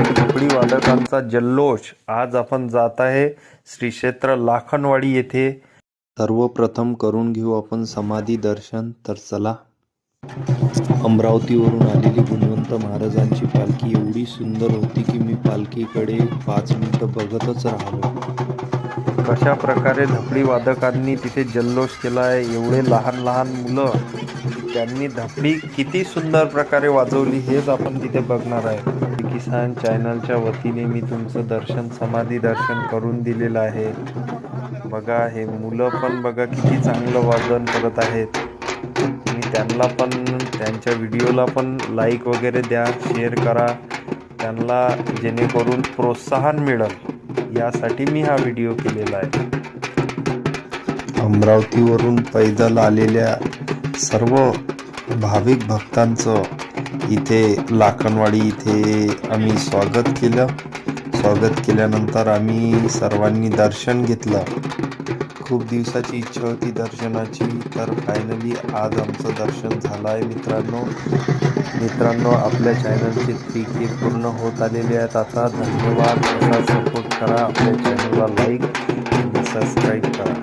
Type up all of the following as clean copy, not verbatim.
ढोकळी वादकांचा जल्लोष. आज आपण जात आहे श्री क्षेत्र लाखनवाडी येथे. सर्वप्रथम करून घेऊ आपण समाधी दर्शन. तर चला. अमरावतीवरून आलेली गुणवंत महाराजांची पालखी एवढी सुंदर होती की मी पालखीकडे 5 मिनिटं बघतच राहिलो. कशा प्रकारे धपडी वादकांनी तिथे जल्लोष केला आहे. एवढे लहान लहान मुलं, त्यांनी धपडी किती सुंदर प्रकारे वाजवली हेच आपण तिथे बघणार आहे. किसान चॅनलच्या वतीने मी तुमचं दर्शन, समाधी दर्शन करून दिलेलं आहे. बघा, हे मुलं पण बघा किती चांगलं वादन करत आहेत. तुम्ही त्यांना पण, त्यांच्या व्हिडिओला पण लाईक वगैरे द्या, शेअर करा त्यांना, जेणेकरून प्रोत्साहन मिळेल यासाठी मी हा व्हिडिओ केलेला आहे. अमरावतीवरून पैदल आलेल्या सर्व भाविक भक्तांचं इथे लाखनवाडी इथे आम्ही स्वागत केलं. स्वागत केल्यानंतर आम्ही सर्वांनी दर्शन घेतलं. खूप दिवसाची इच्छा होती दर्शनाची, तर फायनली आज आमचं दर्शन झालं आहे. मित्रांनो, आपल्या चॅनलचे 3K पूर्ण होत आलेले आहेत आता. धन्यवाद. असा सपोर्ट करा, आपल्या चॅनलला लाईक आणि सबस्क्राईब करा.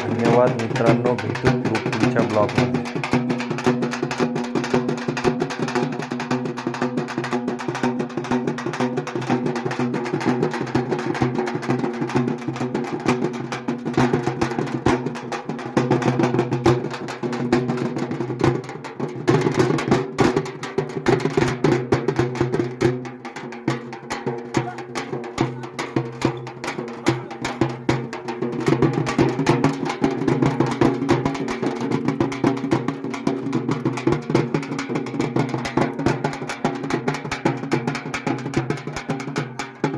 धन्यवाद मित्रांनो. भेटू पुढच्या ब्लॉगमध्ये.